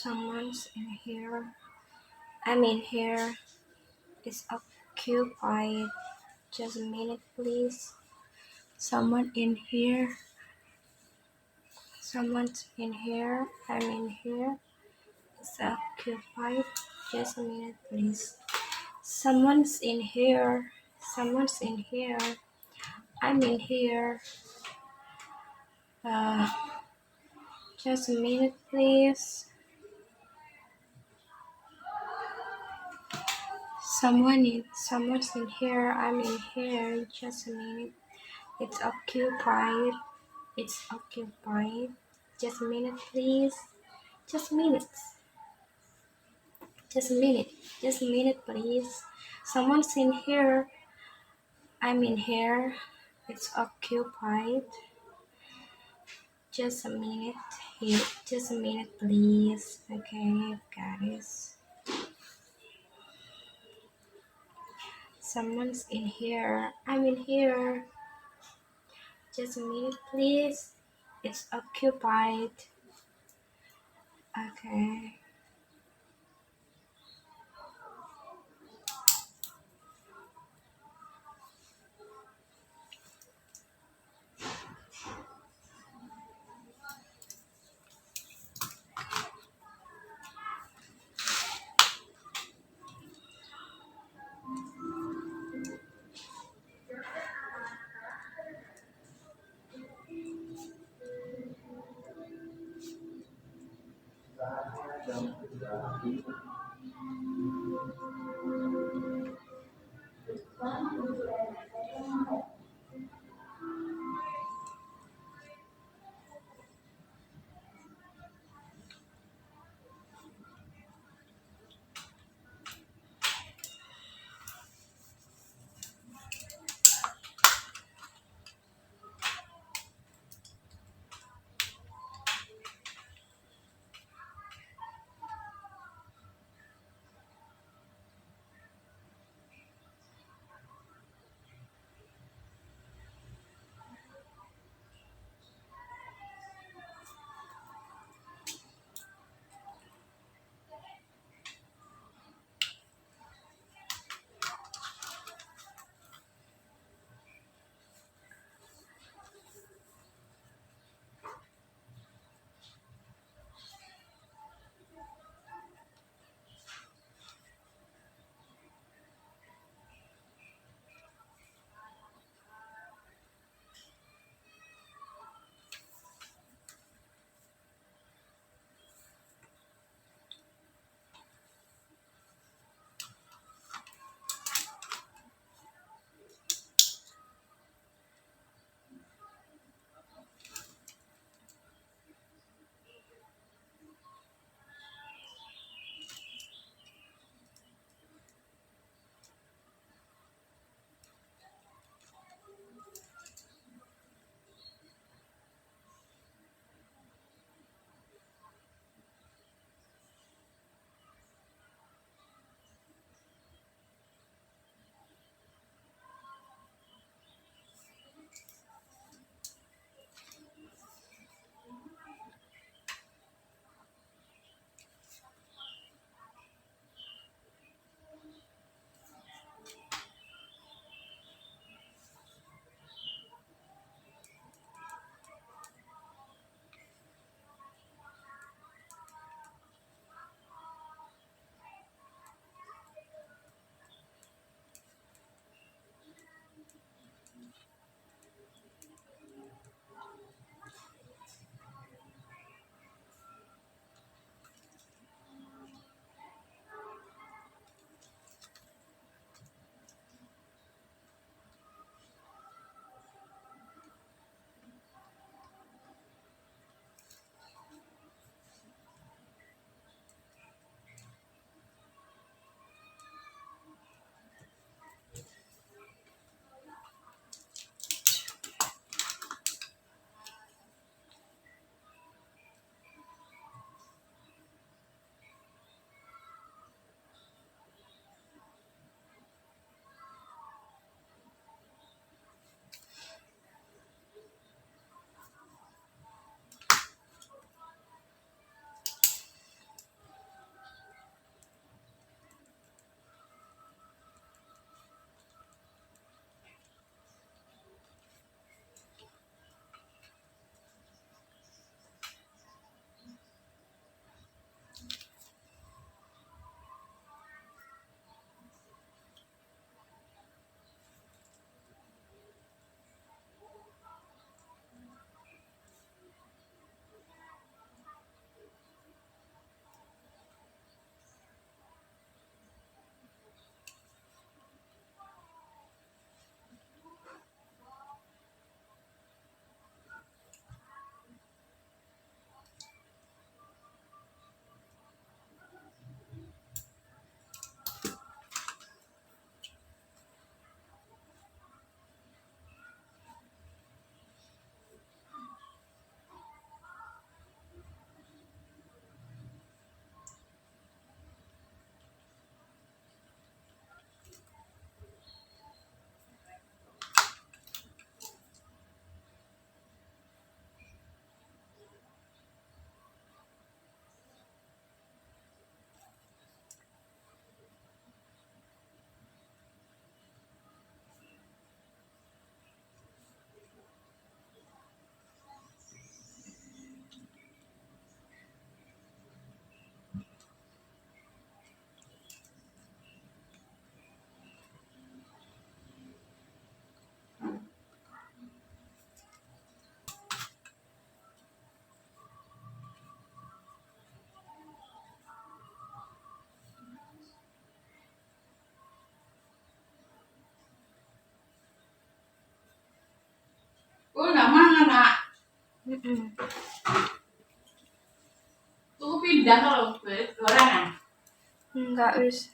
Someone's in here. I'm in here. It's occupied. Just a minute, please. Someone in here. Someone's in here. I'm in here. It's occupied. Just a minute, please. Someone's in here. Someone's in here. I'm in here. Uh, just a minute, please. Someone's in here. I'm in here. Just a minute. It's occupied. It's occupied. Just a minute, please. Just a minute. Just a minute. Just a minute, please. Someone's in here. I'm in here. It's occupied. Just a minute. Here. Just a minute, please. Okay, got it. Someone's in here. I'm in here. Just a minute, please. It's occupied. Okay. Enggak wis.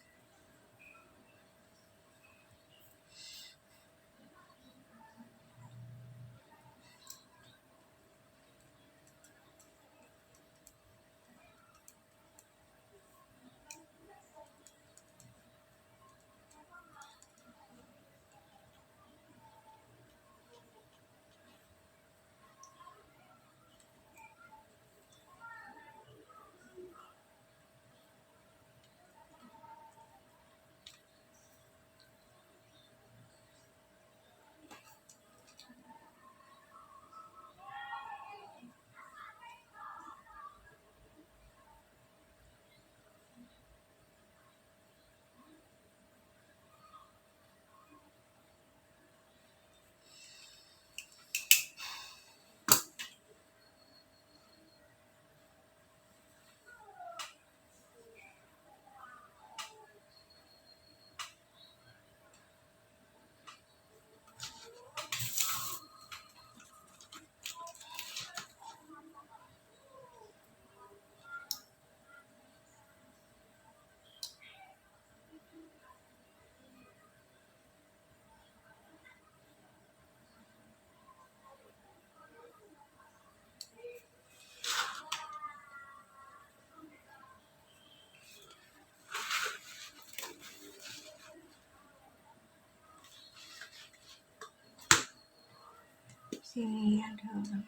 Sini ada orang.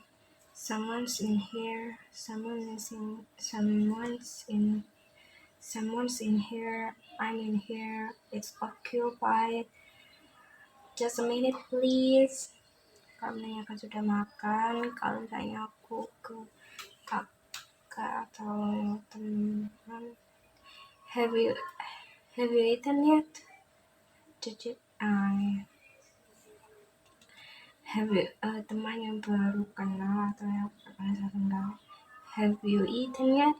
Someone's in here. Someone's in here. I'm in here. It's occupied. Just a minute, please. Kamu menanyakan sudah makan. Kalau tanya aku ke kakak atau teman, have you eaten yet? Did you? Have you teman yang baru kenal atau yang pernah saya kenal? Have you eaten yet?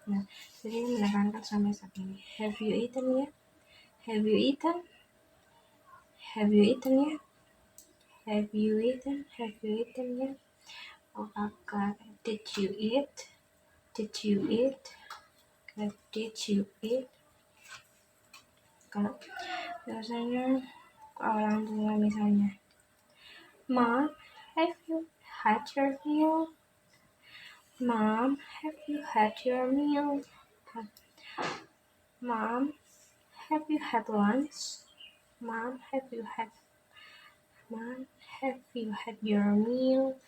Nah, jadi menekankan sampai saat ini. Have you eaten yet? Have you eaten? Have you eaten yet? Have you eaten? Have you eaten yet? Oh kakak, did you eat? Did you eat? Did you eat? Kalau biasanya orang tua misalnya, Mom, have you had your meal? Mom, have you had your meal? Mom, have you had lunch? Mom, have you had your meal?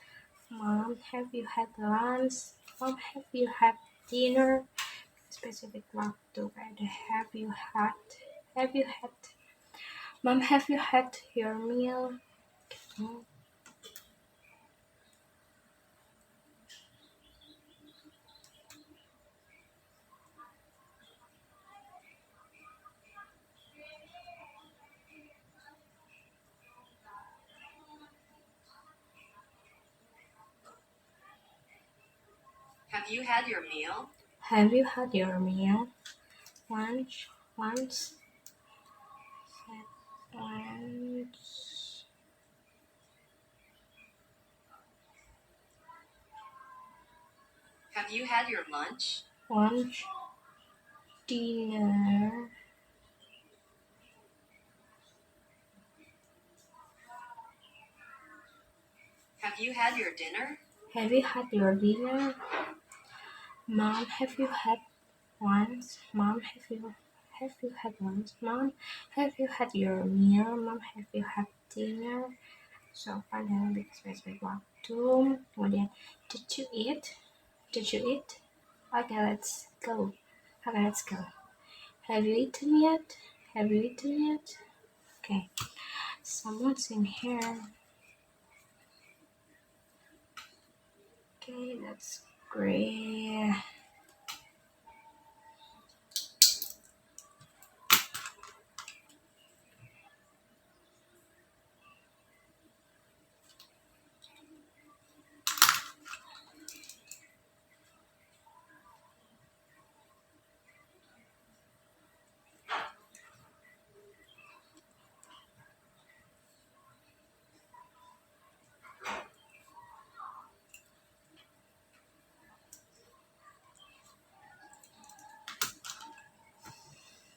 Mom, have you had lunch? Mom, have you had dinner? Specific waktu ada have you had? Mom, have you had your meal? Gitu. Have you had your meal? Have you had your meal? Lunch. Have you had your lunch? Lunch. Dinner. Have you had your dinner? Have you had your dinner? Mom, have you had lunch? Mom, have you had lunch? Mom, have you had your meal? Mom, have you had dinner? So pada spesifik waktu. Kemudian, did you eat? Okay, let's go. Have you eaten yet? Okay, someone's in here. Okay, that's great.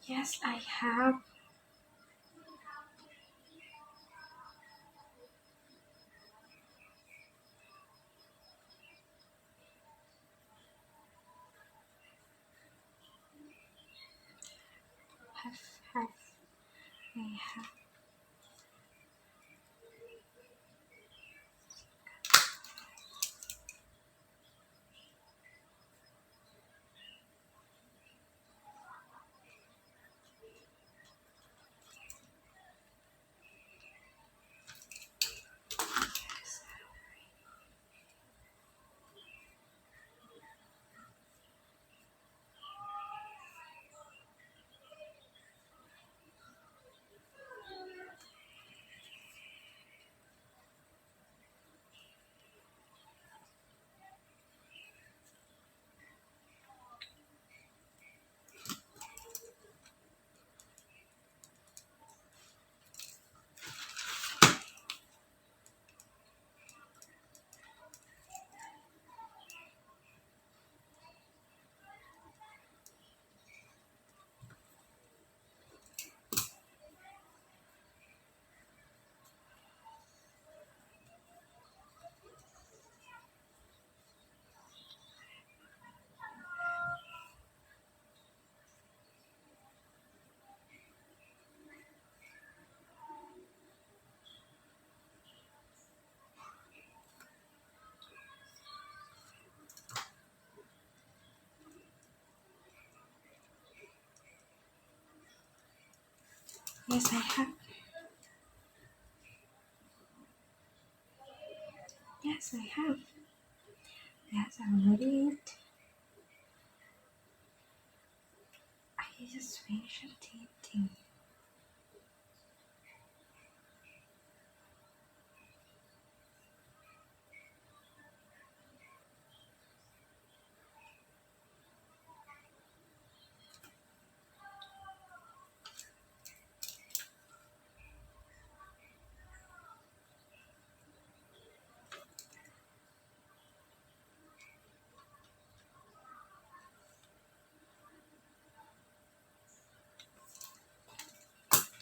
Yes, I have. Have, have, I have. Yes, I have. Yes, I have. Yes, I already ate. I just finished eating.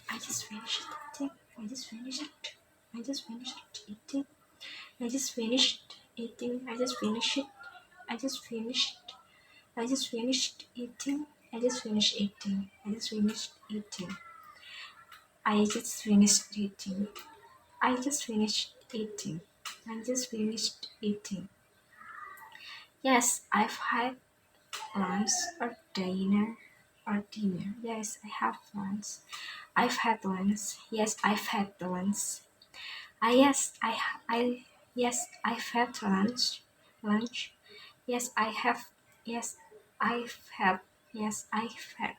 I just finished eating. I just finished it. I just finished eating. I just finished eating. I just finished it. I just finished. I just finished eating. I just finished eating. I just finished eating. I just finished eating. I just finished eating. I just finished eating. Yes, I've had lunch or dinner Yes, I have lunch. I've had lunch. Yes, I've had lunch. Yes, I've had lunch. Lunch. Yes, I have. Yes, I've had. Yes, I've had.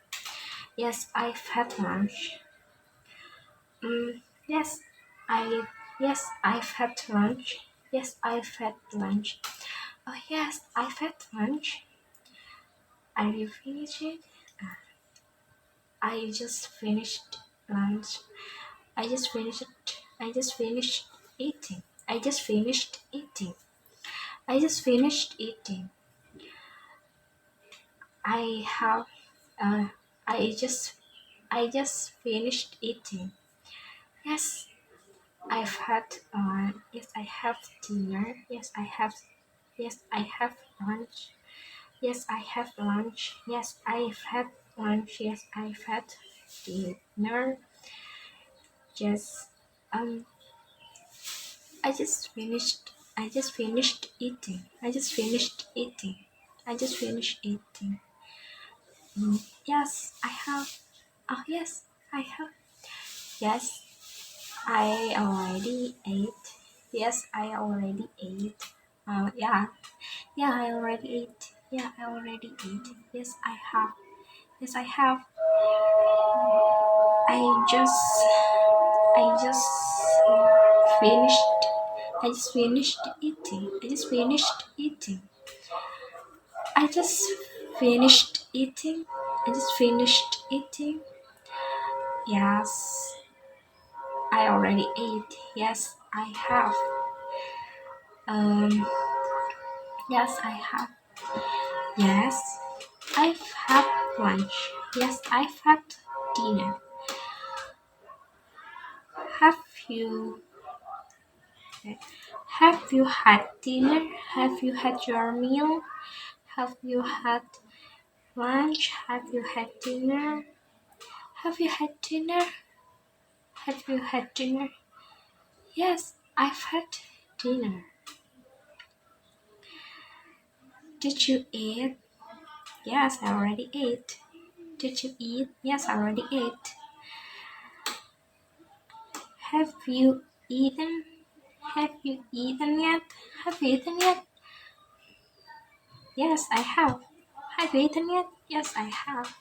Yes, I've had lunch. Yes, I. Yes, I've had lunch. Yes, I've had lunch. Oh yes, I've had lunch. Are you finished it? I just finished lunch. I just finished. I just finished eating. I just finished eating. I just finished eating. I have. Uh, I just. I just finished eating. Yes, I've had. Yes, I have dinner. Yes, I have. Yes, I have lunch. Yes, I have lunch. Yes, I've had lunch. Yes, I've had dinner. Yes. Um. I just finished. I just finished eating. I just finished eating. I just finished eating. Yes, I have. Oh, yes, I have. Yes, I already ate. Yes, I already ate. Yeah, yeah, I already ate. Yeah, I already ate. Yes, I have. Yes, I have. I just, I just finished. I just finished eating. I just finished eating. I just finished eating. I just finished eating. Yes, I already ate. Yes, I have. Um, yes, I have. Yes, I've had lunch. Yes, I've had dinner. Have you have you had dinner? Have you had your meal? Have you had lunch? Have you had dinner? Have you had dinner? Have you had dinner? Yes, I've had dinner. Did you eat? Yes, I already ate. Did you eat? Yes, I already ate. Have you eaten? Have you eaten yet? Have you eaten yet? Yes, I have. Have you eaten yet? Yes, I have.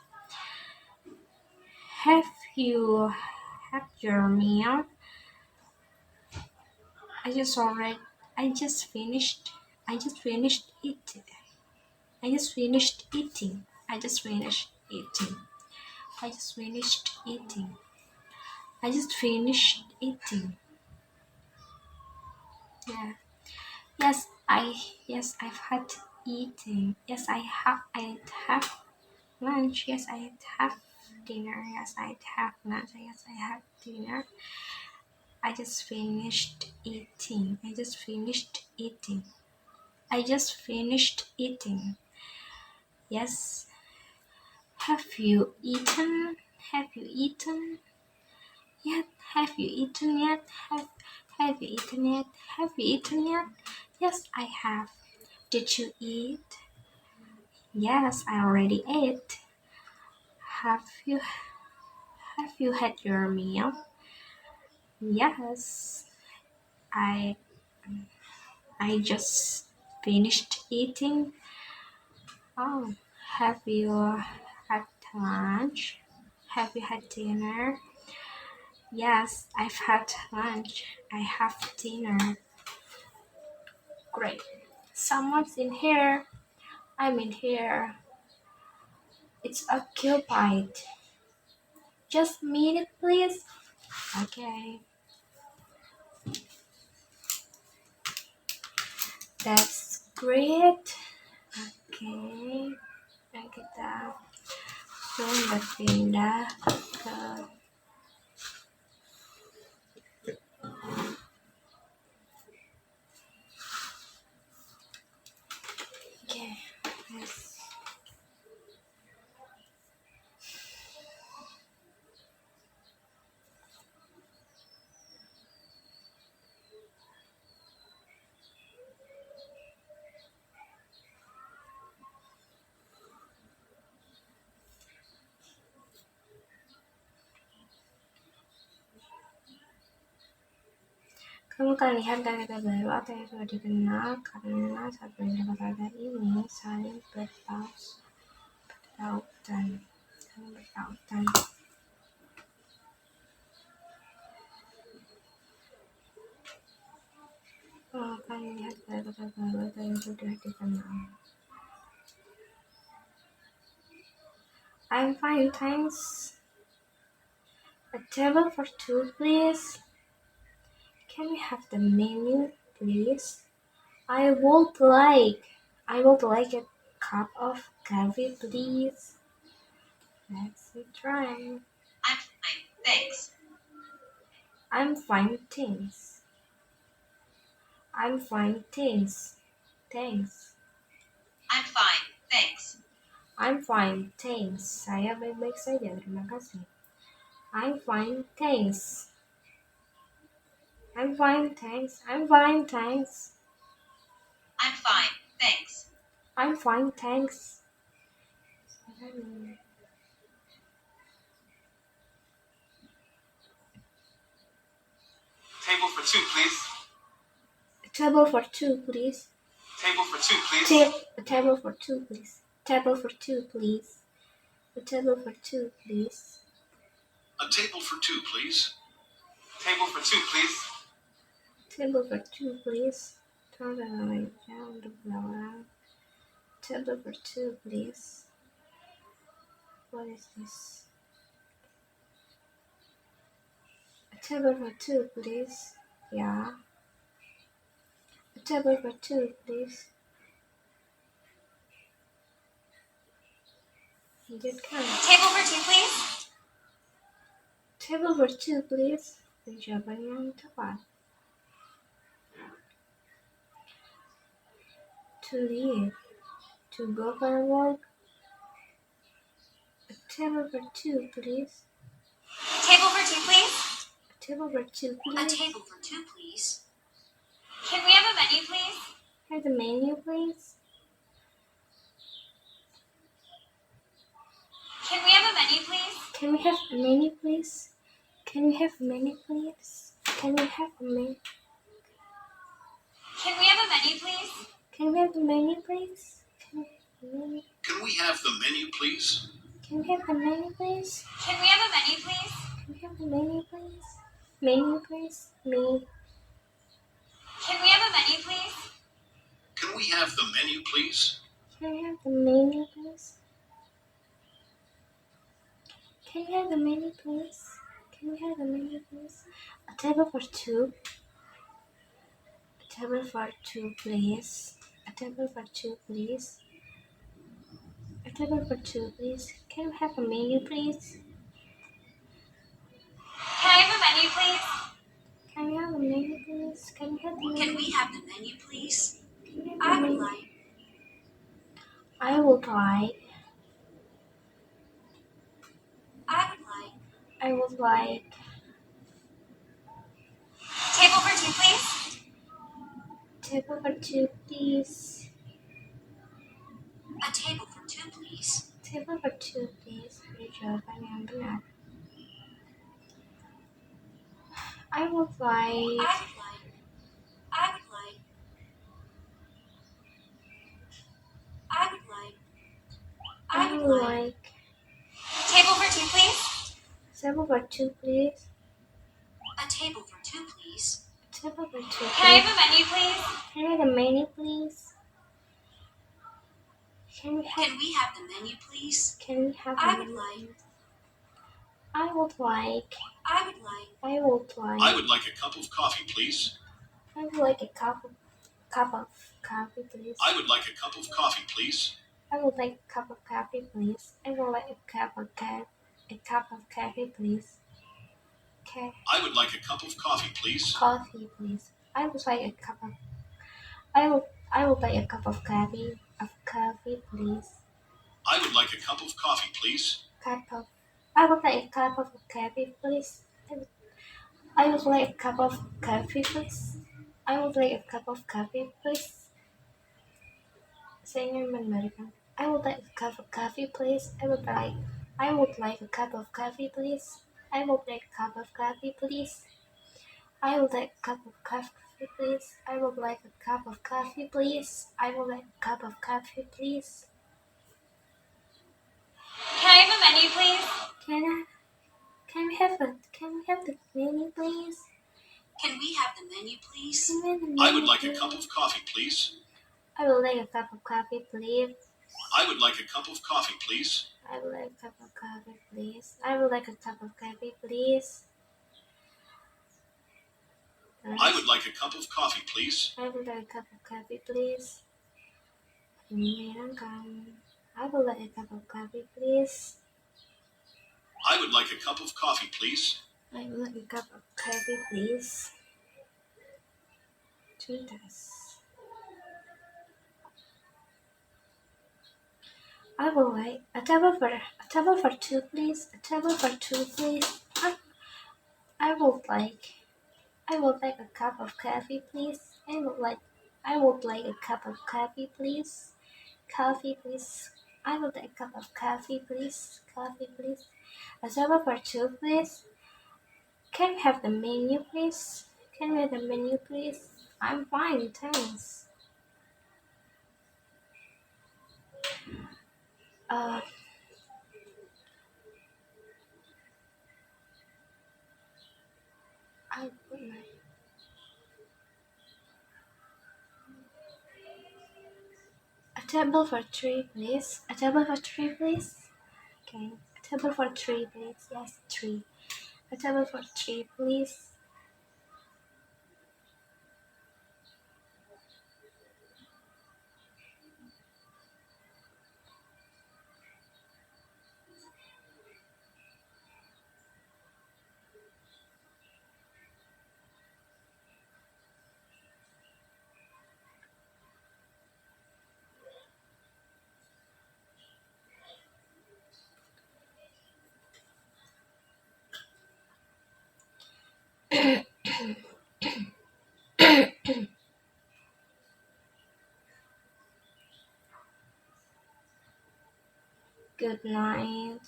Have you had your meal? I just already. I just finished. I just finished eating. I just finished eating. I just finished eating. I just finished eating. I just finished eating. Yeah. Yes, I've had eating. Yes, I have lunch. Yes, I have dinner. Yes, I have lunch. Yes, I have dinner. I just finished eating. I just finished eating. I just finished eating. Yes. Have you eaten? Have you eaten yet? Have you eaten yet? Have you eaten yet? Have you eaten yet? Yes, I have. Did you eat? Yes, I already ate. Have you had your meal? Yes, I I just finished eating. Oh, have you had lunch? Have you had dinner? Yes, I've had lunch. I have dinner. Great. Someone's in here. I'm in here. It's occupied. Just a minute, please. Okay. That's great. Oke, nah kita coba pindah ke oke, yes. Kamu akan lihat kata-kata baru atau yang sudah dikenal karena satu dari kata-kata ini saling bertautan. Saling bertautan. Kamu akan lihat kata-kata baru atau yang sudah dikenal. I'm fine, thanks. A table for two, please. Can we have the menu, please? I would like a cup of coffee, please. Let's try. I'm fine, thanks. I'm fine, thanks. I'm fine, thanks. Thanks. I'm fine, thanks. I'm fine, thanks. Saya baik-baik saja, terima kasih. I'm fine, thanks. I'm fine, thanks. I'm fine, thanks. I'm fine, thanks. I'm fine, thanks. Table for two, please. A table for two, please. Table for two, please. A table for two, please. Table for two, please. A table for two, please. A table for two, please. Table for two, please. Table for two, please. Turn the light down the floor. Table for two, please. What is this? A table for two, please. Yeah. A table for two, please. Lanjutkan. Table for two, please. Table for two, please. Jawaban yang tepat. To leave. To go for a walk. A table for two, please. Table for two, please. A table for two, A please. table for two, please. Can we have a menu, please? Have the menu, please. Can we have a menu, please? Can we have a menu, please? Can we have a menu, please? Can we have a menu? Can we have a menu, please? Can we have the menu, please? Can we have the menu, please? Can we have the menu, please? Can we have a menu, please? Can we have the menu, please? Menu, please. Me. Can we have a menu, please? Can we have the menu, please? Can we have the menu, please? Can we have the menu, please? Can we have the menu, please? A table for two. A table for two, please. A table for two, please. A table for two, please. Can we have a menu, please? Can I have a menu, please? Can we have a menu, please? Can we have the menu? Can we have the menu, please? Can we have the I would menu? like. I would like. I would like. I would like. Table for two, please. Table for two, please. A table for two, please. Table for two, please. Jawaban yang benar. I would like. I would like. I would like. I would like. I would like. Table for two, please. Table for two, please. A table for two, please. Table for two, Can I please. have a menu, please? Can we have the menu, please? Can we have? Can we have the menu, please? Can we have I the would menu? like. I would like. I would like. I would like. I would like a cup of coffee, please. I would like a cup of coffee, please. I would like a cup of coffee, please. I would like a cup of coffee, please. I would like a cup of coffee, please. Okay. I would like a cup of coffee, please. Coffee, please. I would like a cup of. I would like a cup of coffee. Please. I would like a cup of coffee, please. I would like a cup of coffee, please. I would like a cup of coffee, please. I would like a cup of coffee, please. Saya ingin memberikan. I would like a cup of coffee, please. I would like a cup of coffee, please. I would like a cup of coffee, please. I would like a cup of coffee, please. I would like a cup of coffee, please. I would like a cup of coffee, please. Can I have a menu, please? Can we have the menu, please? Can we have the menu, please? Can we have the menu, I would like a please? cup of coffee, please. I would like a cup of coffee, please. I would like a cup of coffee, please. I would like a cup of coffee, please. I would like a cup of coffee, please. I would like a cup of coffee, please. I would like a cup of coffee, please. Menyenangkan. I would like a cup of coffee, please. I would like a cup of coffee, please. I would like a cup of coffee, please. Tuntas. I would like a table for two, please. A table for two, please. I would like a cup of coffee, please. I would like a cup of coffee, please. Coffee, please. I would like a cup of coffee, please. Coffee, please. A table for two, please. Can we have the menu, please? Can we have the menu, please? I'm fine, thanks. I would like a table for three, please. A table for three, please. Okay. A table for three, please. Yes, three. A table for three, please. Good night.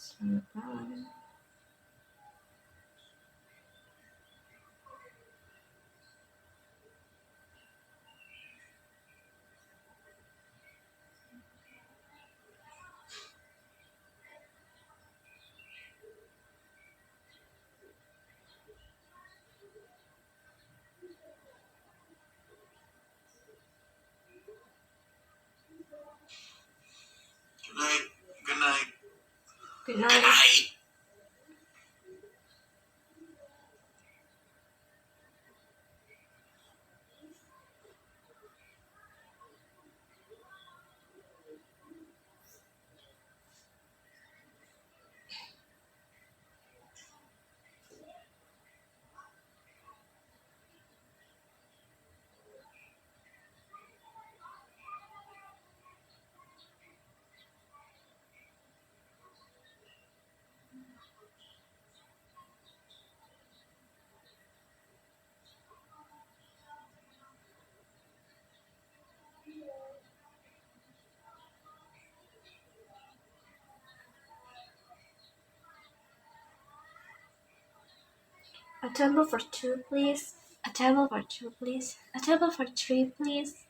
Bye. Good night. Good night. Good night. A table for two, please. A table for two, please. A table for three, please.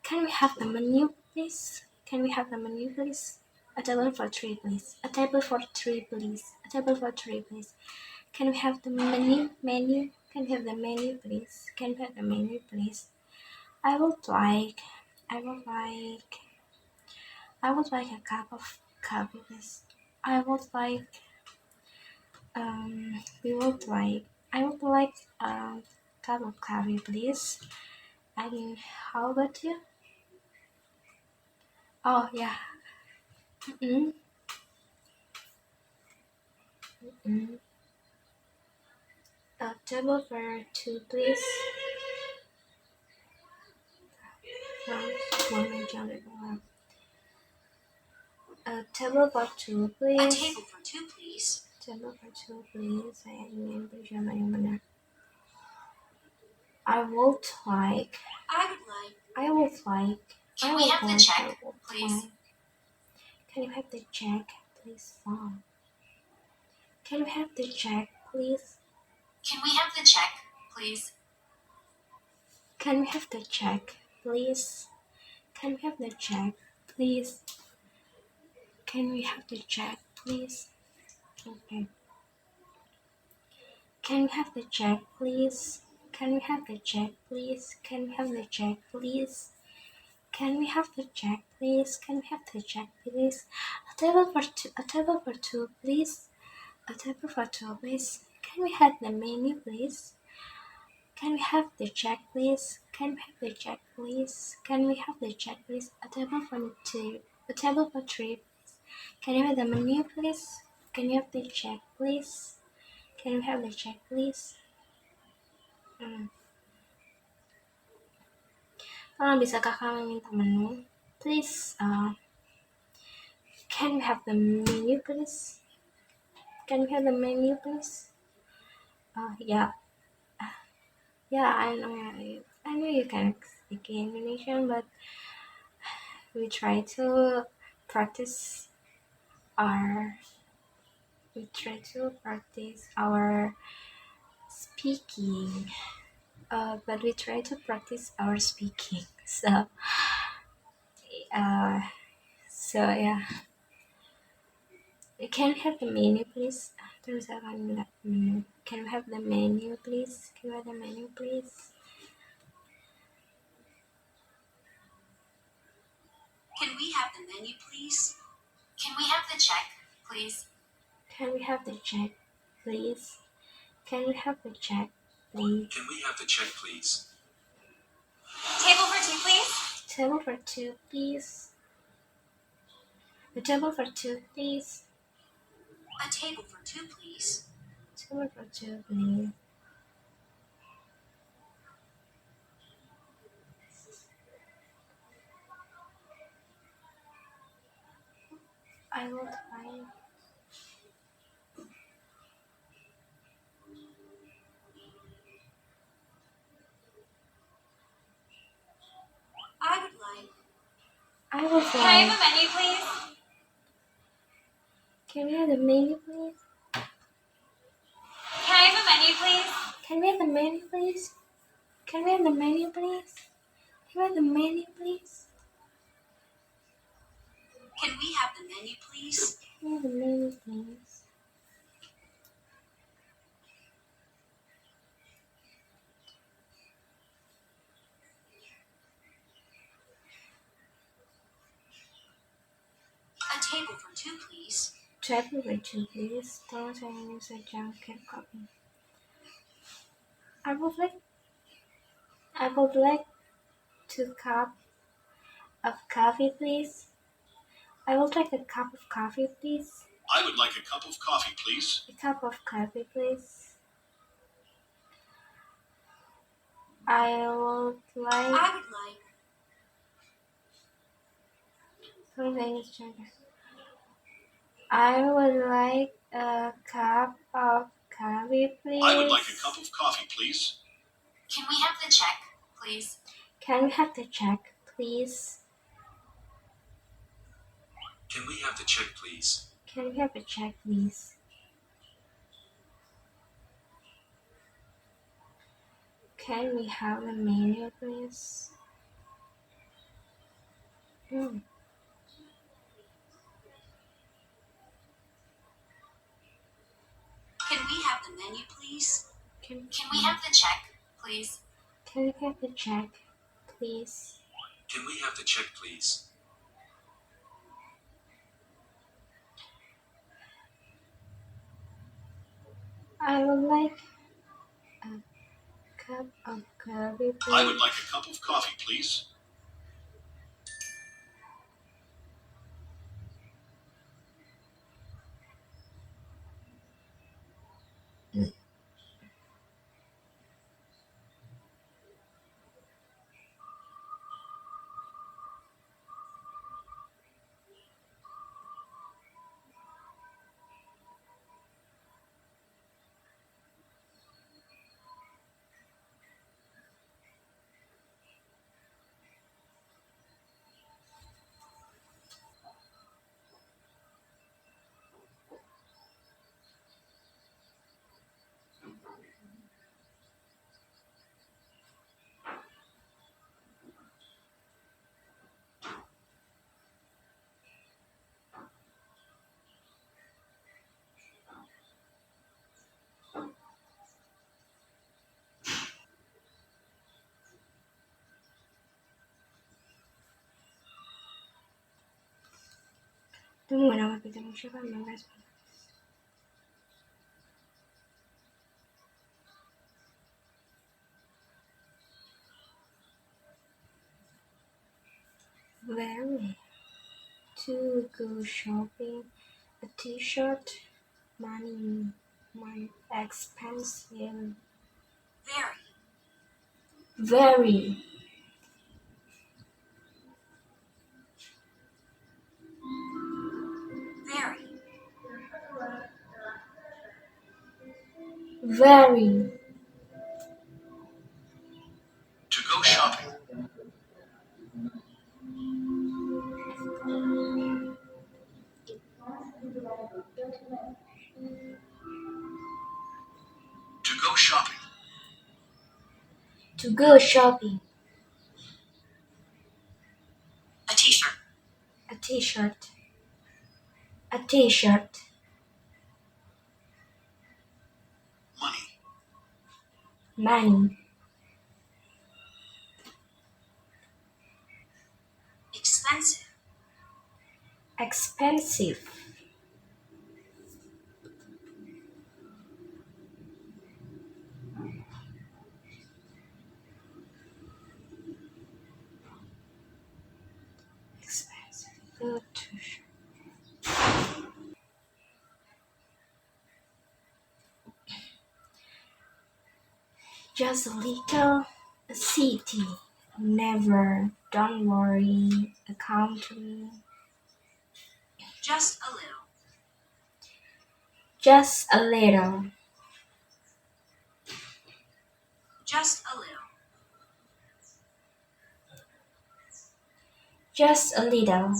Can we have the menu, please? Can we have the menu, please? A table for three, please. A table for three, please. A table for three, please. Can we have the menu? Can we have the menu, please? Can we have the menu, please? I would like, I would like, I would like a cup of coffee, please. I would like, we would like, I would like a cup of coffee, please. And how about you? Oh yeah. Mm-mm. Mm-mm. A table for two, please. Woman jumping around. A table for two, A please. table for two, please. Table for two, please. Saya ingin berjalan yang benar. I would like. I would like. I would like. Can I we would have the like. check, I would please? like. Can you have the check, please? Can we have the check, please? Can we have the check, please? Can we have the check, please? Can we have the check, please? Can we have the check, please? Okay. Can we have the check, please? Can we have the check, please? Can we have the check, please? Can we have the check, please? Can we have the check, please? A table for two. A table for two, please. A table for two, please. Can we have the menu, please? Can we have the check, please? Can we have the check, please? Can we have the check, please? A table for two. A table for three, please. Can you have the menu, please? Can you have the check, please? Can we have the check, please? Tolong bisakah kami minta menu? Please, can we have the menu, please? Can we have the menu, please? Yeah. Yeah, I know you can speak Indonesian, but we try to practice our speaking. But we try to practice our speaking. Uh, so yeah. Can we have the menu, please? Terus akan bilang menu. Can we have the menu, please? Can we have the menu, please? Can we have the menu, please? Can we have the check, please? Can we have the check, please? Can we have the check, please? Can we have the check, please? Table for two, please. Table for two, please. A table for two, please. A table for two, please. Table for two, please. I will try. I would like. I will Can I try. have a menu, please? Can we have the menu, please? Can I have a menu, please? Can we have the menu, please? Can we have the menu, please? Can we have the menu, please? Can we have the menu, please? Can we have the menu, please? A table for two, please. Table for two, please. Don't use a junket copy. I would like 2 cup of coffee, please. I would like a cup of coffee, please. I would like a cup of coffee, please. A cup of coffee, please. I would like something is changing. I would like a cup of coffee, please. I would like a cup of coffee, please. Can we have the check, please? Can we have the check, please? Can we have the check, please? Can we have a check, please? Can we have the menu, please? Mm. Can we have the menu, please? Can Can we have the check, please? Can we have the check, please? Can we have the check, please? I would like a cup of coffee, please. I would like a cup of coffee, please. Tunggu nama kita siapa membahas. Very. To go shopping. A t-shirt. Money. Expensive. Very. Very. Very. Very. To go shopping. To go shopping. To go shopping. A t-shirt. A t-shirt. A t-shirt. Money. Money. Expensive. Expensive. Expensive. Good to shop. Just a little. A city. Never. Don't worry. A country. Just a little. Just a little. Just a little. Just a little.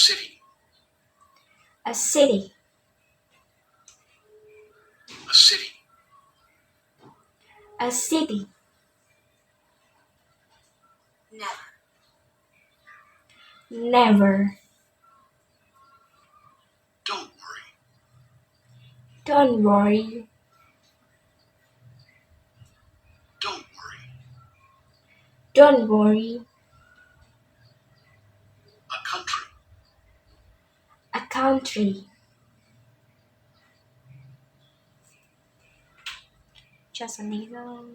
city. A city. A city. A city. Never. Never. Don't worry. Don't worry. Don't worry. Don't worry. A country. A country. Just a little.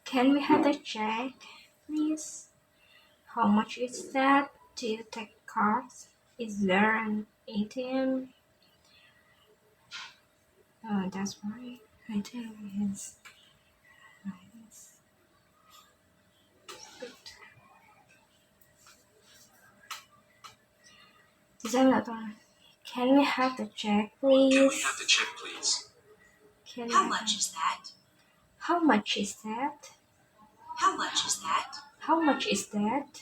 Can we have the check, please? How much is that? Do you take cards? Is there an ATM? Oh, that's right. ATM is nice. Good. Can we have the check, please? Can we have the check, please? How much is that? How much is that? How much is that? How much is that?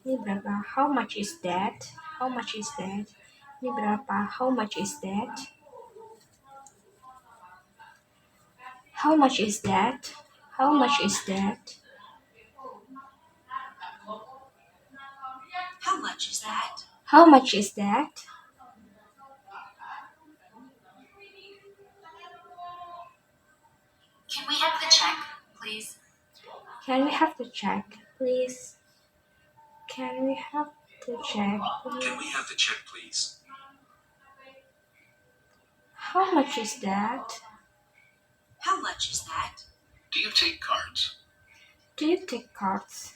Ini berapa? How much is that? How much is that? Ini berapa? How much is that? How much is that? How much is that? How much is that? How much is that? Can we have the check, please? Can we have the check, please? Can we have the check, please? Can we have the check, please? How much is that? How much is that? Do you take cards? Do you take cards?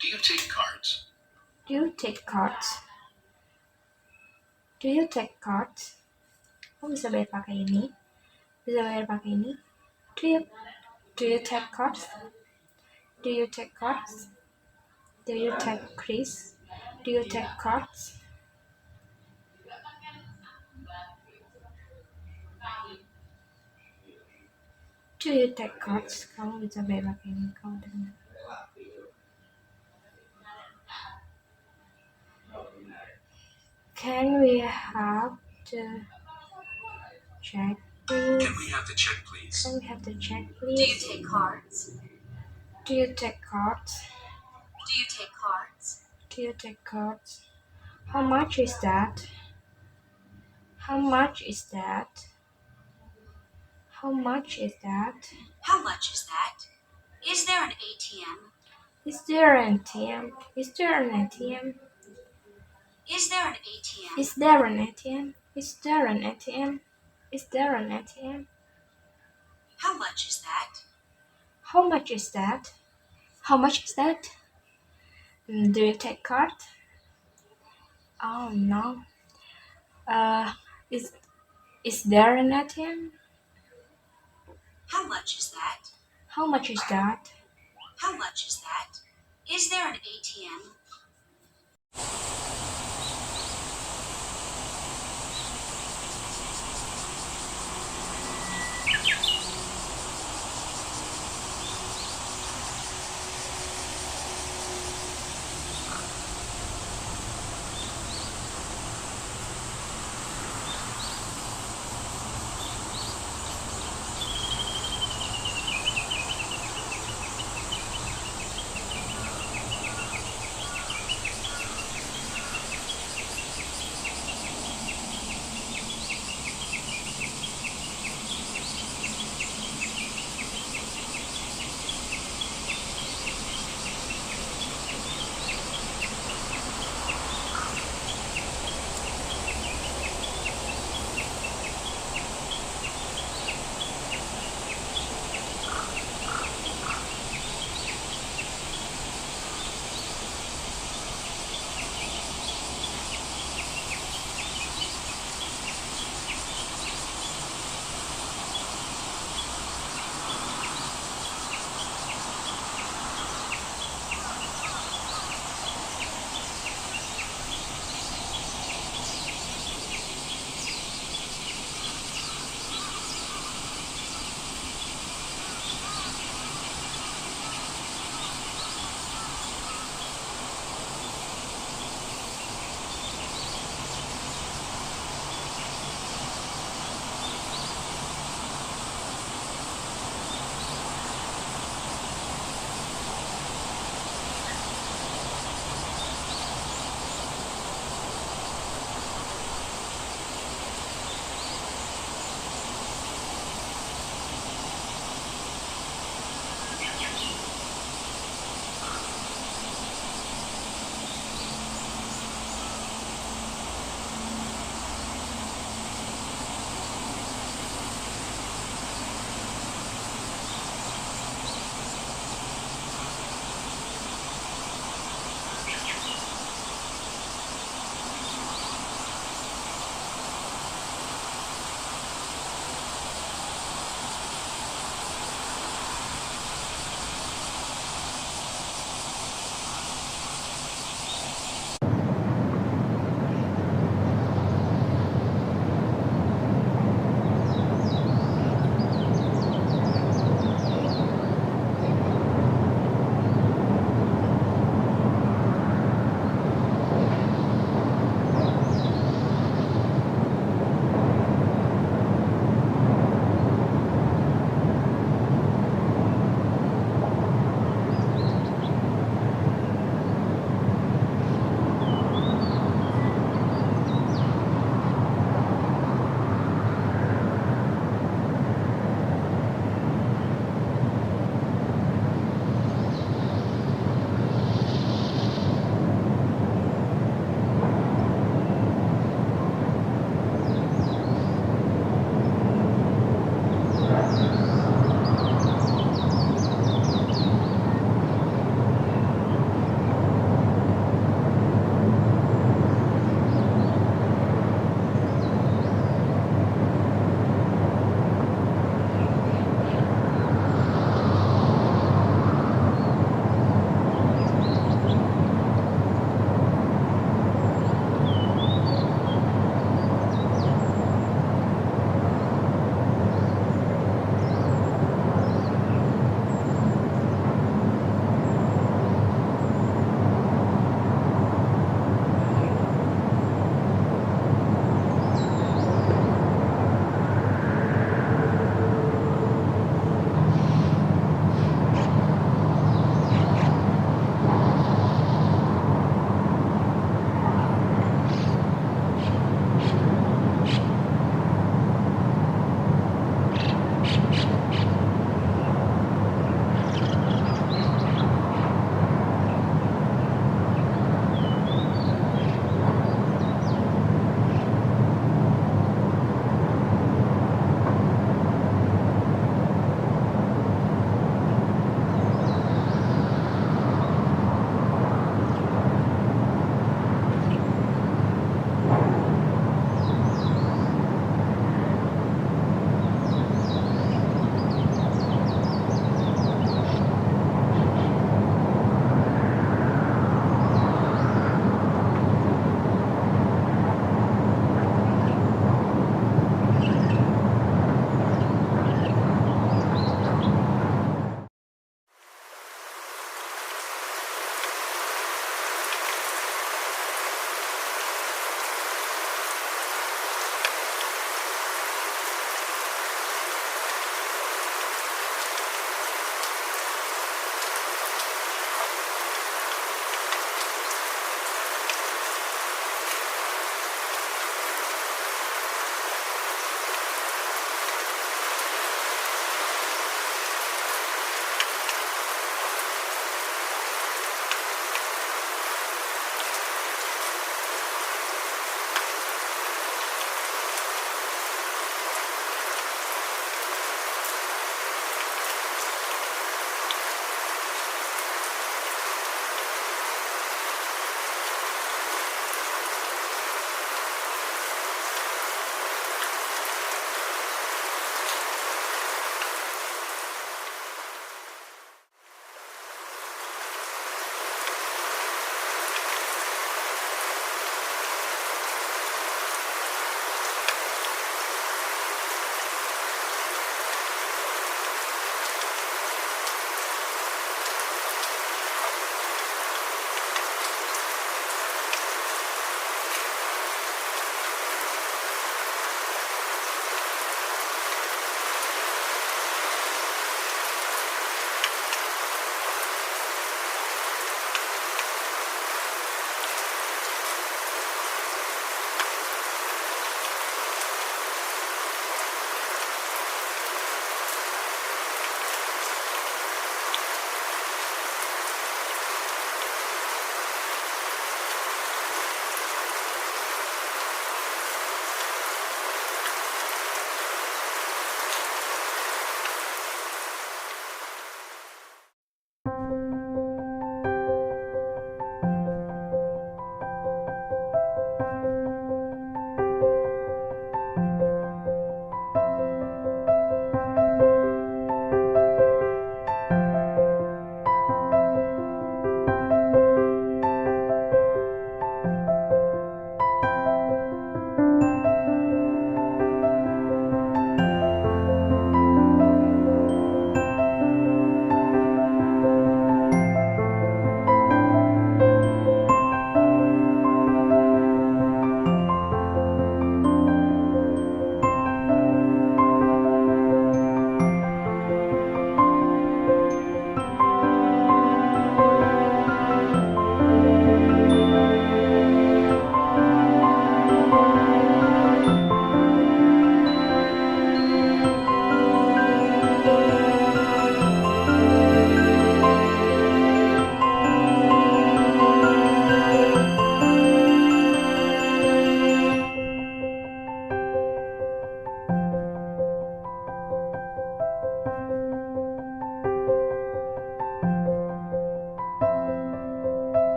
Do you take cards? Do you take cards? Do you take cards? Kamu bisa bayar pakai ini? Bisa bayar pakai ini? Do you take cards? Do you take cards? Do you take Chris? Do you take cards? Do you take cards? Kamu bisa bayar pakai ini. Kamu dengar. Can we have the check, please? Can we have the check, please? Can we have the check, Do you please? take cards? Do you take cards? Do you take cards? Do you take cards? How much is that? How much is that? How much is that? How much is that? Is there an ATM? Is there an ATM? Is there an ATM? Is there an ATM? Is there an ATM? Is there an ATM? Is there an ATM? How much is that? How much is that? How much is that? Do you take card? Oh no. Uh, is there an ATM? How much is that? How much is that? How much is that? Is there an ATM?